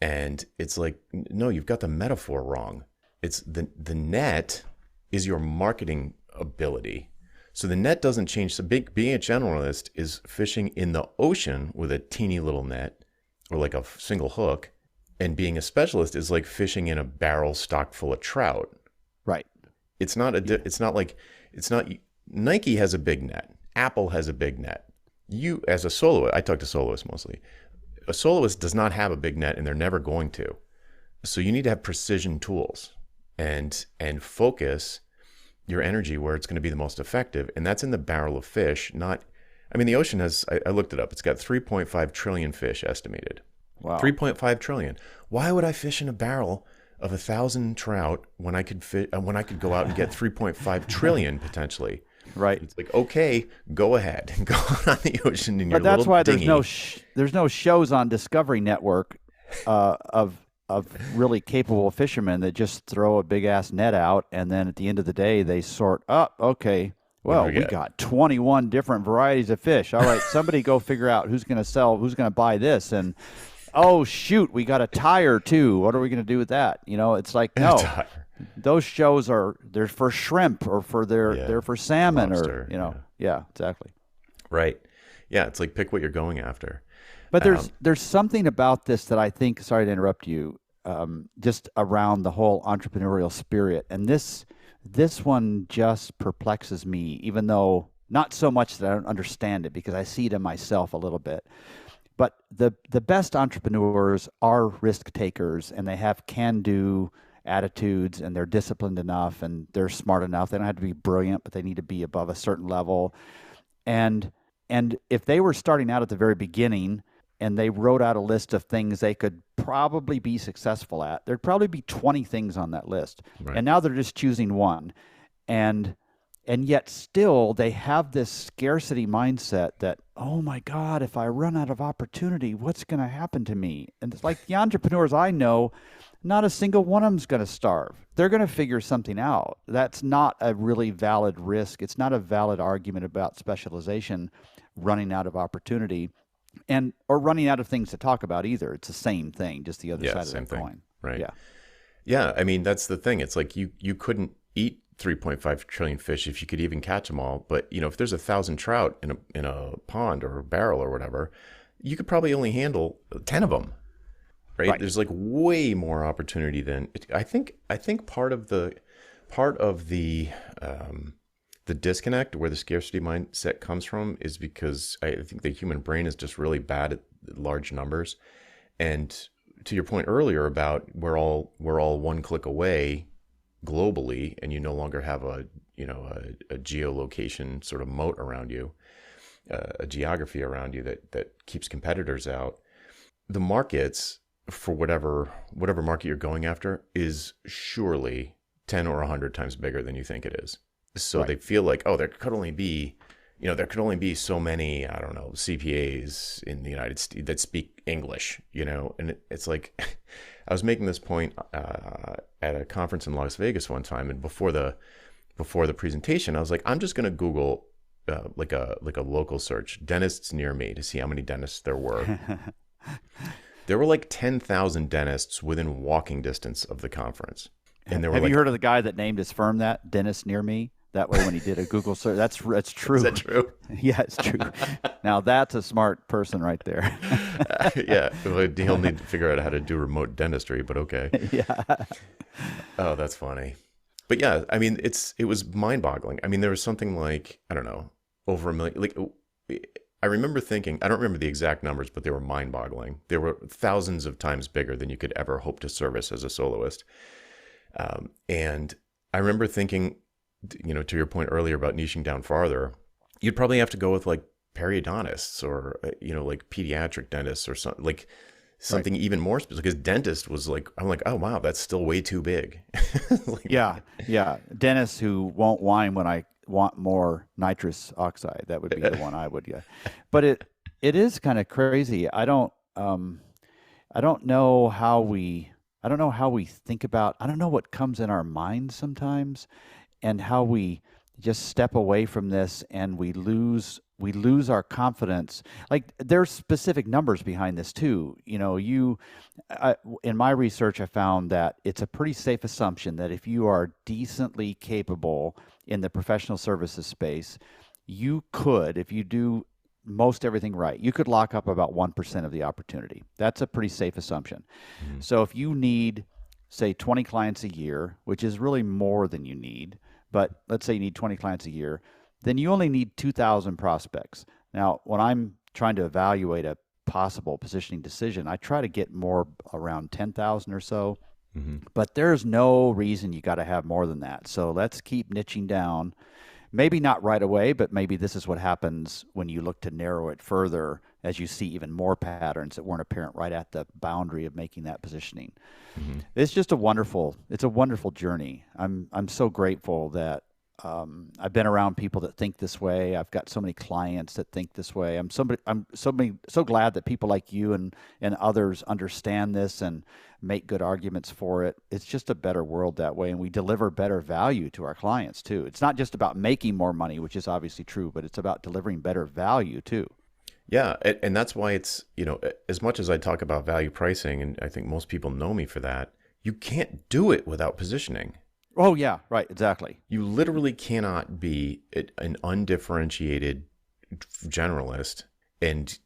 And it's like, no, you've got the metaphor wrong. It's the net is your marketing ability. So the net doesn't change. So being a generalist is fishing in the ocean with a teeny little net or like a single hook. And being a specialist is like fishing in a barrel stocked full of trout. Right. It's not Nike has a big net. Apple has a big net. you as a soloist, I talk to soloists mostly. A soloist does not have a big net, and they're never going to. So you need to have precision tools and focus your energy where it's going to be the most effective, and that's in the barrel of fish. Not, I mean, the ocean has. I looked it up. It's got 3.5 trillion fish estimated. Wow. 3.5 trillion. Why would I fish in a barrel of 1,000 trout when I could go out and get 3.5 trillion potentially? Right. It's like, okay, go ahead and go out on the ocean in your But that's little why dinghy. there's no shows on Discovery Network of really capable fishermen that just throw a big ass net out, and then at the end of the day they sort up. Okay, well, we got 21 different varieties of fish. All right, somebody go figure out who's going to buy this, and oh shoot, we got a tire too. What are we going to do with that? It's like, no. Those shows they're for shrimp or they're for salmon, lobster, or yeah, exactly. Right. Yeah, it's like pick what you're going after. But there's something about this that I think, sorry to interrupt you, just around the whole entrepreneurial spirit. And this one just perplexes me, even though not so much that I don't understand it, because I see it in myself a little bit. But the best entrepreneurs are risk takers, and they have can-do attitudes, and they're disciplined enough, and they're smart enough. They don't have to be brilliant, but they need to be above a certain level. And if they were starting out at the very beginning and they wrote out a list of things they could probably be successful at, there'd probably be 20 things on that list. Right. And now they're just choosing one. And yet still they have this scarcity mindset that, oh my God, if I run out of opportunity, what's going to happen to me? And it's like the entrepreneurs I know, not a single one of them's going to starve. They're going to figure something out. That's not a really valid risk. It's not a valid argument about specialization, running out of opportunity, or running out of things to talk about either. It's the same thing, just the other side of the coin. Right. Yeah. I mean, that's the thing. It's like you couldn't eat 3.5 trillion fish if you could even catch them all. But if there's 1,000 trout in a pond or a barrel or whatever, you could probably only handle 10 of them. Right? There's like way more opportunity than I think part of the disconnect where the scarcity mindset comes from is because I think the human brain is just really bad at large numbers. And to your point earlier about we're all one click away globally, and you no longer have a geolocation sort of moat around you, a geography around you that keeps competitors out. The markets for whatever market you're going after is surely 10 or 100 times bigger than you think it is. So they feel like, oh, there could only be so many, I don't know, CPAs in the United States that speak English, and it's like, I was making this point at a conference in Las Vegas one time, and before the presentation, I was like, I'm just going to Google like a local search, dentists near me, to see how many dentists there were. There were like 10,000 dentists within walking distance of the conference. And there were Have you heard of the guy that named his firm that, Dentist Near Me? That way when he did a Google search, that's true. Is that true? Yeah, it's true. Now that's a smart person right there. Yeah, well, he'll need to figure out how to do remote dentistry, but okay. Yeah. Oh, that's funny. But yeah, I mean, it was mind-boggling. I mean, there was something like, I don't know, over 1 million. Like, I remember thinking, I don't remember the exact numbers, but they were mind-boggling. They were thousands of times bigger than you could ever hope to service as a soloist. And I remember thinking, to your point earlier about niching down farther, you'd probably have to go with like periodontists or, like pediatric dentists or something, like something even more specific. Because dentist was like, I'm like, oh, wow, that's still way too big. Like, yeah. Dentists who won't whine when I want more nitrous oxide. That would be the one I would get. But it is kind of crazy. I don't know how we think about, I don't know what comes in our minds sometimes, and how we just step away from this and we lose our confidence. Like, there's specific numbers behind this too. In my research, I found that it's a pretty safe assumption that if you are decently capable in the professional services space, you could, if you do most everything right, you could lock up about 1% of the opportunity. That's a pretty safe assumption. Mm-hmm. So if you need, say, 20 clients a year, which is really more than you need, but let's say you need 20 clients a year, then you only need 2,000 prospects. Now, when I'm trying to evaluate a possible positioning decision, I try to get more around 10,000 or so, but there's no reason you got to have more than that. So let's keep niching down. Maybe not right away, but maybe this is what happens when you look to narrow it further as you see even more patterns that weren't apparent right at the boundary of making that positioning. It's just it's a wonderful journey. I'm so grateful that I've been around people that think this way. I've got so many clients that think this way. I'm so glad that people like you and others understand this and make good arguments for it. It's just a better world that way, and we deliver better value to our clients too. It's not just about making more money, which is obviously true, but it's about delivering better value too. Yeah, and that's why it's, as much as I talk about value pricing, and I think most people know me for that, you can't do it without positioning. Oh yeah, right, exactly. You literally cannot be an undifferentiated generalist and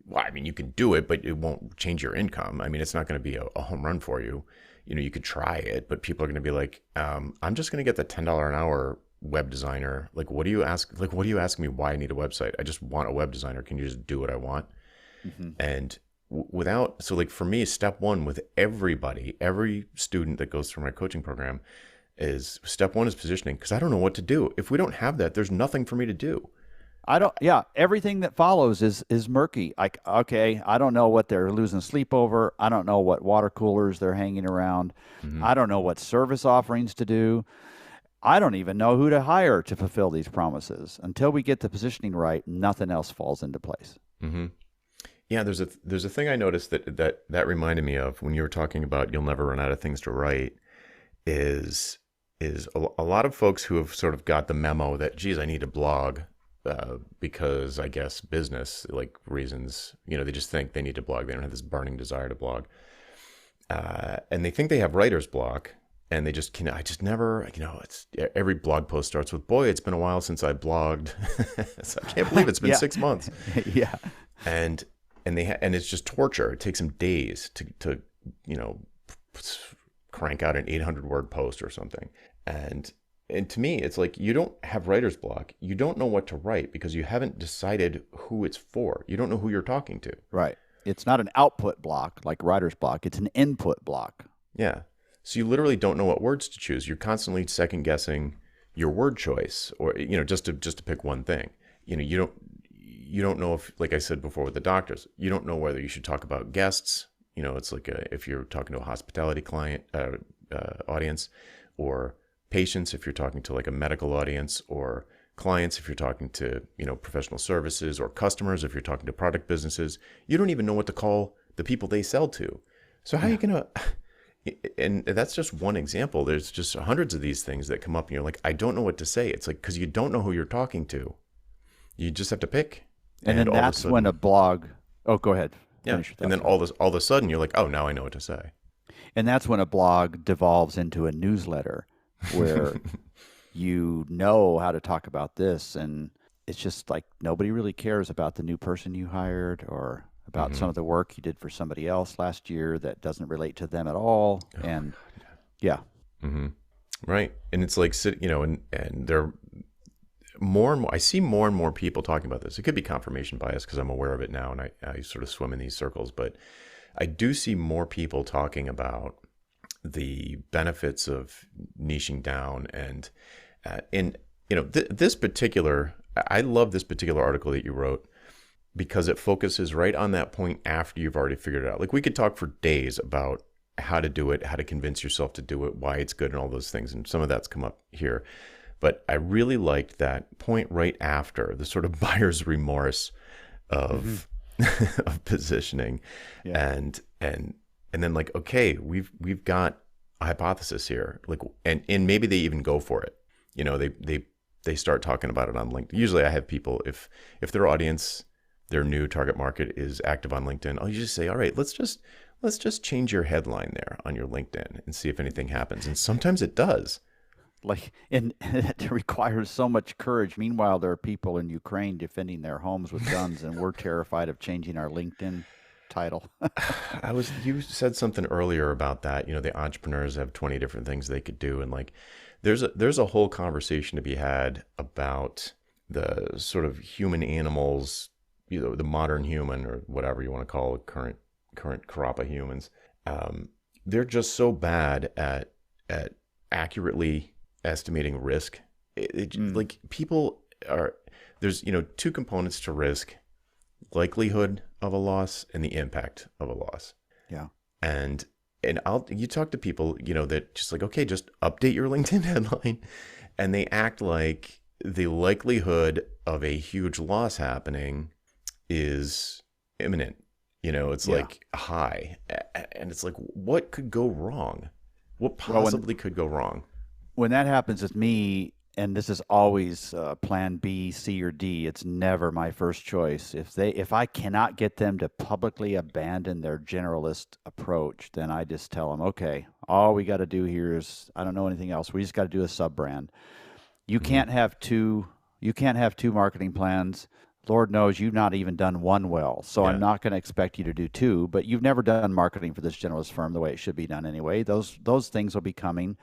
well, I mean, you can do it, but it won't change your income. I mean, it's not going to be a home run for you. You could try it, but people are going to be like, I'm just going to get the $10 an hour web designer. Like, what do you ask? Like, what do you ask me why I need a website? I just want a web designer. Can you just do what I want? And so like for me, step one with every student that goes through my coaching program is step one is positioning, because I don't know what to do. If we don't have that, there's nothing for me to do. Everything that follows is murky. Like, okay, I don't know what they're losing sleep over. I don't know what water coolers they're hanging around. I don't know what service offerings to do. I don't even know who to hire to fulfill these promises. Until we get the positioning right, nothing else falls into place. Yeah, there's a thing I noticed that reminded me of when you were talking about you'll never run out of things to write, is a lot of folks who have sort of got the memo that, geez, I need a blog. Because I guess business like reasons, they just think they need to blog. They don't have this burning desire to blog. And they think they have writer's block, and they just I just never, it's every blog post starts with, boy, it's been a while since I blogged. So I can't believe it's been 6 months. Yeah. And it's just torture. It takes them days to crank out an 800-word post or something. And to me, it's like, you don't have writer's block. You don't know what to write because you haven't decided who it's for. You don't know who you're talking to. Right. It's not an output block like writer's block. It's an input block. Yeah. So you literally don't know what words to choose. You're constantly second guessing your word choice, or, just to pick one thing. You don't know if, like I said before with the doctors, you don't know whether you should talk about guests. It's like if you're talking to a hospitality client audience, or patients if you're talking to like a medical audience, or clients if you're talking to professional services, or customers if you're talking to product businesses. You don't even know what to call the people they sell to. So how are you gonna, and that's just one example. There's just hundreds of these things that come up and you're like, I don't know what to say. It's like, because you don't know who you're talking to, you just have to pick. And then that's when a blog, go ahead. Yeah. And then all of a sudden you're like, oh, now I know what to say. And that's when a blog devolves into a newsletter where you know how to talk about this, and it's just like nobody really cares about the new person you hired, or about some of the work you did for somebody else last year that doesn't relate to them at all. And yeah. Right. And it's like, and there more and more, I see more and more people talking about this. It could be confirmation bias because I'm aware of it now, and I sort of swim in these circles, but I do see more people talking about the benefits of niching down. And this particular, I love this particular article that you wrote, because it focuses right on that point after you've already figured it out. Like, we could talk for days about how to do it, how to convince yourself to do it, why it's good, and all those things. And some of that's come up here. But I really liked that point right after, the sort of buyer's remorse of of positioning. Yeah. And then like, okay, we've got a hypothesis here. Like, and maybe they even go for it. They start talking about it on LinkedIn. Usually I have people, if their audience, their new target market is active on LinkedIn, I'll just say, all right, let's just change your headline there on your LinkedIn and see if anything happens. And sometimes it does. And it requires so much courage. Meanwhile, there are people in Ukraine defending their homes with guns, and we're terrified of changing our LinkedIn title. You said something earlier about that. The entrepreneurs have 20 different things they could do, and like, there's a whole conversation to be had about the sort of human animals, the modern human or whatever you want to call it, current crop of humans, they're just so bad at accurately estimating risk. Like people are, there's two components to risk: likelihood of a loss and the impact of a loss. Yeah. And you talk to people, that just like, okay, just update your LinkedIn headline, and they act like the likelihood of a huge loss happening is imminent. It's like high, and it's like, what could go wrong? What possibly could go wrong? When that happens with me, and this is always plan B, C, or D, it's never my first choice. If I cannot get them to publicly abandon their generalist approach, then I just tell them, okay, all we got to do here is, I don't know anything else. We just got to do a sub brand. You can't have two marketing plans. Lord knows you've not even done one well. So I'm not going to expect you to do two, but you've never done marketing for this generalist firm the way it should be done anyway. Those things will be coming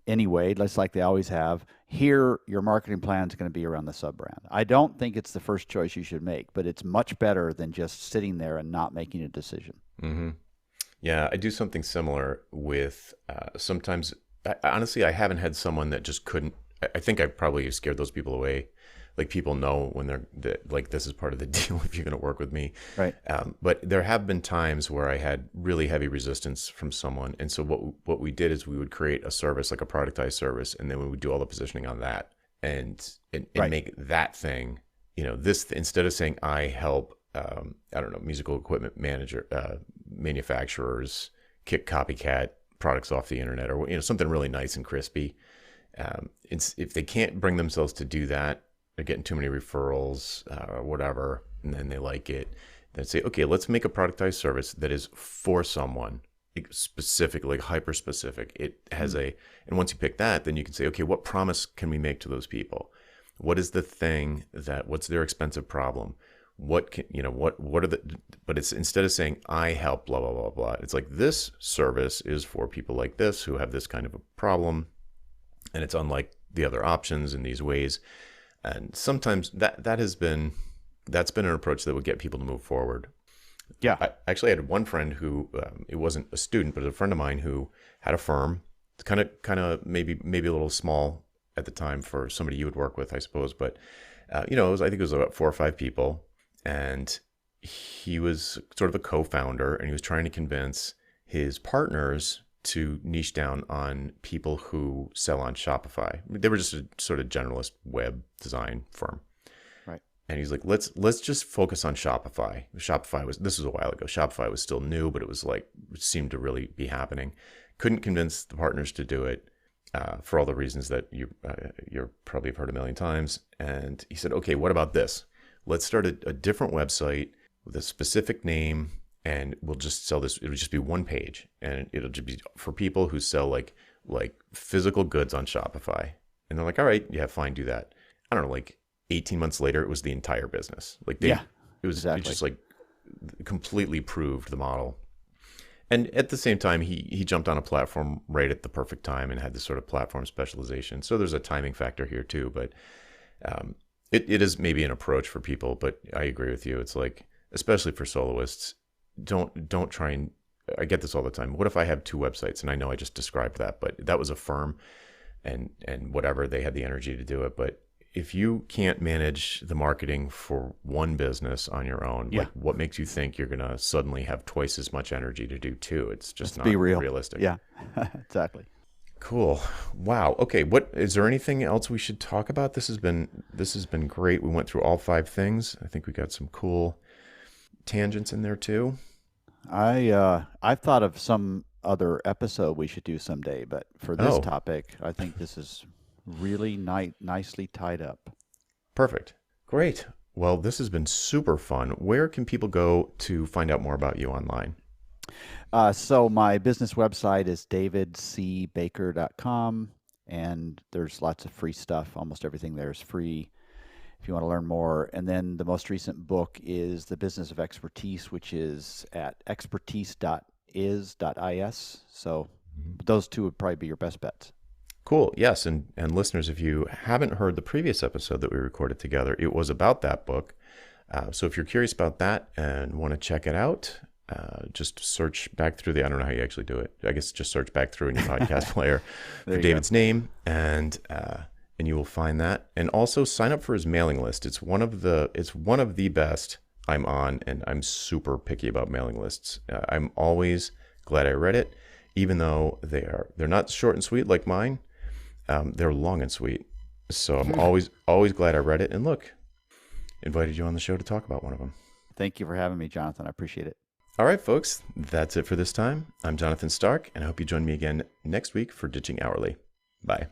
anyway, just like they always have. Here, your marketing plan is going to be around the sub-brand. I don't think it's the first choice you should make, but it's much better than just sitting there and not making a decision. Mm-hmm. Yeah, I do something similar with sometimes, honestly, I haven't had someone that just couldn't. I think I probably scared those people away. Like, people know when like, this is part of the deal if you're going to work with me. Right. But there have been times where I had really heavy resistance from someone. And so what we did is we would create a service, like a productized service, and then we would do all the positioning on that and make that thing, this, instead of saying I help, I don't know, musical equipment manufacturers kick copycat products off the internet, or, something really nice and crispy. If they can't bring themselves to do that, they're getting too many referrals or whatever, and then they like it, then say, okay, let's make a productized service that is for someone specific, like hyper specific. It has and once you pick that, then you can say, okay, what promise can we make to those people? What is the thing what's their expensive problem? What can, what are but it's, instead of saying I help blah, blah, blah, blah, it's like, this service is for people like this who have this kind of a problem, and it's unlike the other options in these ways. And sometimes that's been an approach that would get people to move forward. Yeah. I actually had one friend who, it wasn't a student, but a friend of mine who had a firm, kind of maybe a little small at the time for somebody you would work with, I suppose. But, I think it was about 4 or 5 people, and he was sort of a co-founder, and he was trying to convince his partners to niche down on people who sell on Shopify. They were just a sort of generalist web design firm. Right. And he's like, let's just focus on Shopify. This was a while ago. Shopify was still new, but it seemed to really be happening. Couldn't convince the partners to do it for all the reasons that you probably have heard a million times. And he said, okay, what about this? Let's start a different website with a specific name, and we'll just sell this. It'll just be one page, and it'll just be for people who sell like physical goods on Shopify. And they're like, all right, yeah, fine, do that. I don't know, like 18 months later, it was the entire business. Like it just like completely proved the model. And at the same time, he jumped on a platform right at the perfect time and had this sort of platform specialization. So there's a timing factor here too, but it is maybe an approach for people. But I agree with you. It's like, especially for soloists, don't try and, I get this all the time. What if I have 2 websites? And I know I just described that, but that was a firm, and whatever, they had the energy to do it. But if you can't manage the marketing for one business on your own, like, what makes you think you're going to suddenly have twice as much energy to do 2? It's just not realistic. Yeah, exactly. Cool. Wow. Okay. Is there anything else we should talk about? This has been great. We went through all 5 things. I think we got some cool tangents in there too. I've thought of some other episode we should do someday, but for this topic, I think this is really nicely tied up. Perfect. Great. Well, this has been super fun. Where can people go to find out more about you online? So my business website is davidcbaker.com, and there's lots of free stuff. Almost everything there is free if you want to learn more. And then the most recent book is The Business of Expertise, which is at expertise.is.is. So those 2 would probably be your best bets. Cool. Yes. And listeners, if you haven't heard the previous episode that we recorded together, it was about that book. So if you're curious about that and want to check it out, just search back through I don't know how you actually do it. I guess just search back through in your podcast player for David's name, and you will find that. And also sign up for his mailing list. It's one of the best I'm on, and I'm super picky about mailing lists. I'm always glad I read it, even though they're not short and sweet like mine. They're long and sweet. So I'm always glad I read it. And look, invited you on the show to talk about one of them. Thank you for having me, Jonathan. I appreciate it. All right, folks, that's it for this time. I'm Jonathan Stark, and I hope you join me again next week for Ditching Hourly. Bye.